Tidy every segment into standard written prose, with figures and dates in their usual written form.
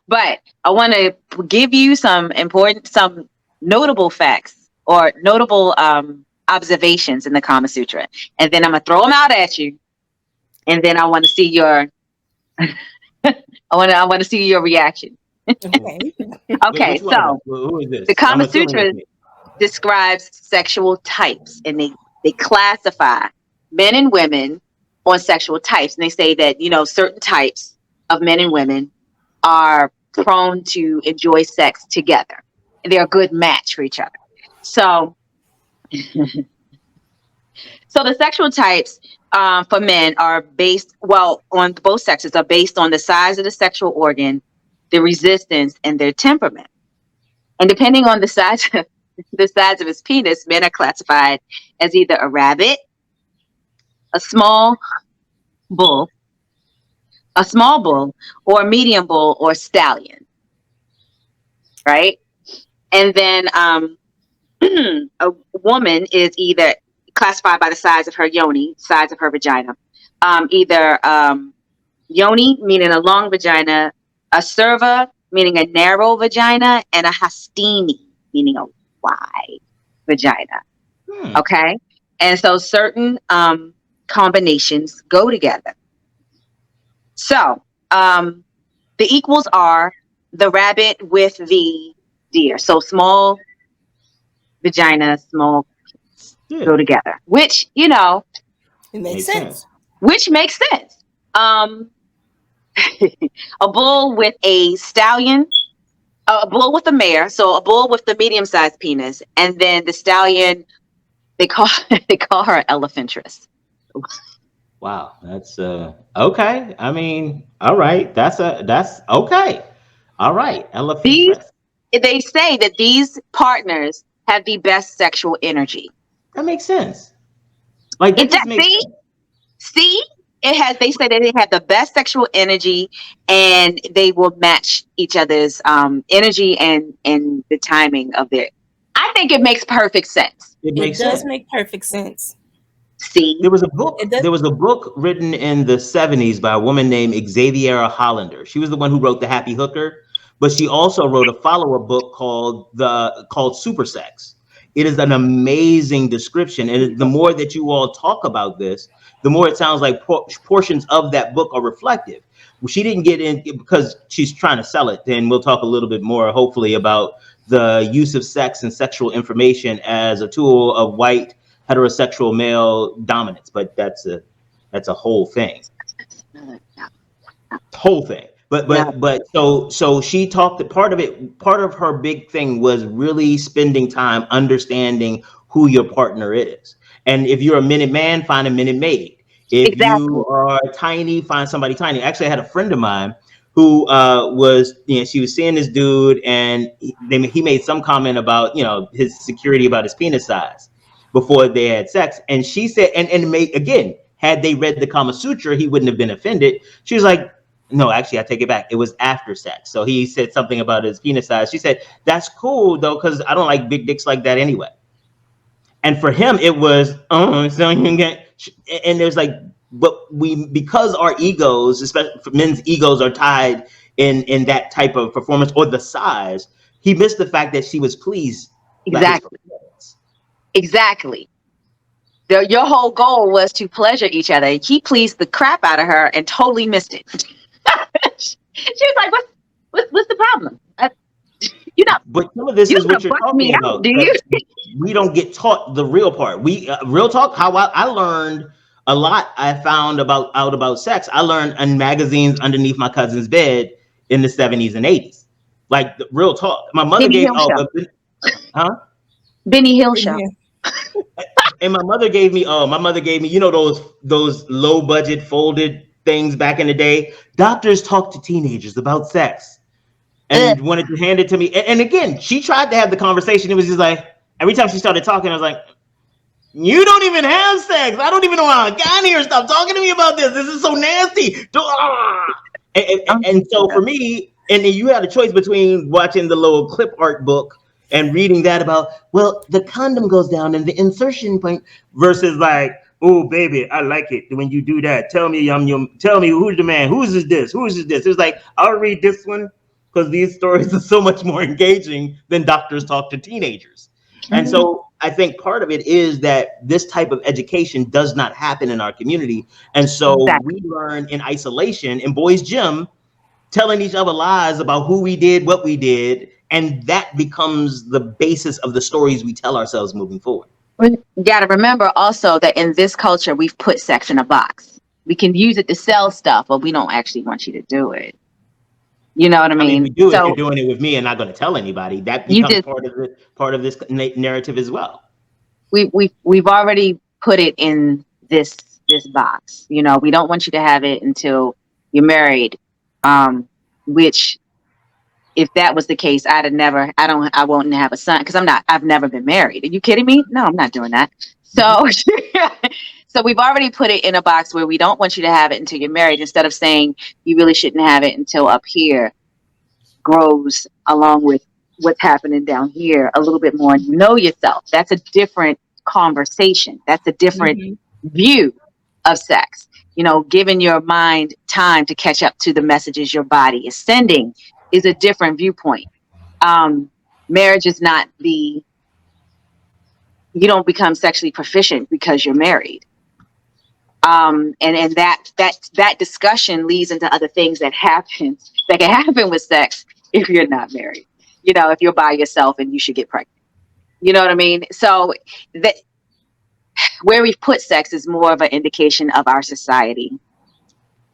But I want to give you some notable facts or notable observations in the Kama Sutra, and then I'm gonna throw them out at you, and then I want to see your I want to see your reaction. Okay. Okay, Which one of us? so Who is the this? I'm Kama assuming it's Sutra me. describes sexual types, and they classify men and women on sexual types, and they say that certain types of men and women are prone to enjoy sex together. They're a good match for each other. So, so the sexual types for men are based, on both sexes, are based on the size of the sexual organ, the resistance, and their temperament. And depending on the size, the size of his penis, men are classified as either a rabbit, a bull, small bull, or a medium bull or stallion, right? And then a woman is either classified by the size of her yoni, size of her vagina, either yoni, meaning a long vagina, a serva, meaning a narrow vagina, and a hastini, meaning a wide vagina. Hmm. Okay. And so certain combinations go together. So the equals are the rabbit with the deer. So small vagina, small Yeah. go together, which, It makes Makes sense. sense. which makes sense. A bull with a stallion, a bull with a mare. So a bull with the medium sized penis. And then the stallion, they call, they call her elephantress. Wow, that's okay. I mean, all right. That's okay. All right, elephant These, dress. they say that these partners have the best sexual energy. That makes sense. Like that It just does, makes sense. see, they say that they have the best sexual energy, and they will match each other's energy and the timing of their. I think it makes perfect sense. It It makes does sense. make perfect sense. See, There was a book. It does. There was a book written in the '70s by a woman named Xaviera Hollander. She was the one who wrote The Happy Hooker, but she also wrote a follow-up book called Super Sex. It is an amazing description, and the more that you all talk about this, the more it sounds like portions of that book are reflective. She didn't get in because she's trying to sell it, and we'll talk a little bit more, hopefully, about the use of sex and sexual information as a tool of white heterosexual male dominance, but that's a whole thing, whole thing. But yeah, so she talked that part of her big thing was really spending time understanding who your partner is. And if you're a minute man, find a minute maid. If exactly. you are tiny, find somebody tiny. Actually, I had a friend of mine who she was seeing this dude, and he made some comment about his security about his penis size before they had sex. And she said, and again, had they read the Kama Sutra, he wouldn't have been offended. She was like, no, actually, I take it back. It was after sex. So he said something about his penis size. She said, that's cool, though, because I don't like big dicks like that anyway. And for him, it was, oh, so you can get, and there's like, but because our egos, especially for men's egos, are tied in that type of performance or the size, he missed the fact that she was pleased by his Exactly. performance. Exactly. Your whole goal was to pleasure each other. He pleased the crap out of her and totally missed it. She was like, what's the problem? But some of this You is don't what want to you're bust me talking out, about. do That you? we don't get taught the real part. We real talk. How I learned a lot. I found out about sex. I learned in magazines underneath my cousin's bed in the '70s and '80s. Like the real talk. My mother Benny gave Hill show. huh? Benny Hill show. Yeah. And my mother gave me those low budget folded things back in the day. Doctors talk to teenagers about sex Ugh. and wanted to hand it to me. And again, she tried to have the conversation. It was just like every time she started talking, I was like, "You don't even have sex. I don't even know how I got here. Stop talking to me about this. This is so nasty." And so for me, and then you had a choice between watching the little clip art book and reading that about, well, the condom goes down and the insertion point versus like, oh baby, I like it when you do that. Tell me, tell me who's the man, who is this? It's like, I'll read this one because these stories are so much more engaging than doctors talk to teenagers. And so I think part of it is that this type of education does not happen in our community. And so Exactly. we learn in isolation in boys' gym, telling each other lies about who we did, what we did. And that becomes the basis of the stories we tell ourselves moving forward. We got to remember also that in this culture, we've put sex in a box. We can use it to sell stuff, but we don't actually want you to do it. You know what I I mean, we mean? do if you're So doing it with me and not going to tell anybody. That you becomes just part of this narrative as well. we've already put it in this box. You know, we don't want you to have it until you're married. Which if that was the case, I won't have a son because I've never been married. Are you kidding me? No, I'm not doing that. So, so we've already put it in a box where we don't want you to have it until you're married, instead of saying you really shouldn't have it until up here grows along with what's happening down here a little bit more, and you know yourself. That's a different conversation. That's a different Mm-hmm. view of sex. You know, giving your mind time to catch up to the messages your body is sending is a different viewpoint. Marriage is not you don't become sexually proficient because you're married. And that discussion leads into other things that can happen with sex if you're not married. You know, if you're by yourself and you should get pregnant. You know what I mean? So that where we've put sex is more of an indication of our society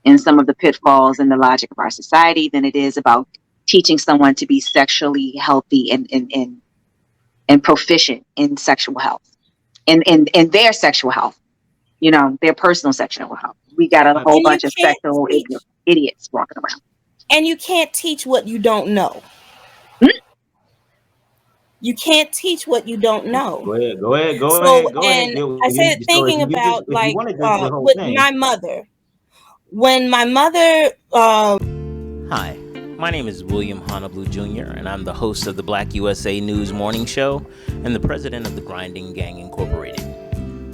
and some of the pitfalls and the logic of our society than it is about teaching someone to be sexually healthy and proficient in sexual health and their sexual health, you know, their personal sexual health. We got a whole And you bunch of can't sexual teach, idiots walking around. and you can't teach what you don't know. Hmm? You can't teach what you don't know. Go ahead, go ahead, go So, ahead, go ahead. and I said, thinking If you just about if you like wanted the whole with thing. my mother, when my mother. Hi, my name is William Honolulu Jr., and I'm the host of the BlackUSA.news morning show and the president of the Grinding Gang Incorporated.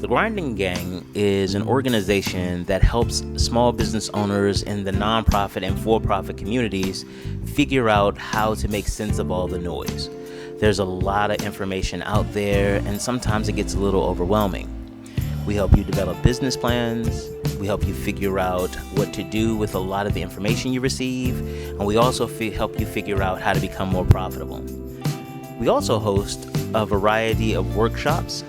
The Grinding Gang is an organization that helps small business owners in the nonprofit and for-profit communities figure out how to make sense of all the noise. There's a lot of information out there, and sometimes it gets a little overwhelming. We help you develop business plans. We help you figure out what to do with a lot of the information you receive. And we also help you figure out how to become more profitable. We also host a variety of workshops.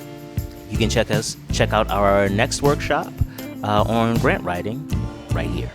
You can check out our next workshop on grant writing right here.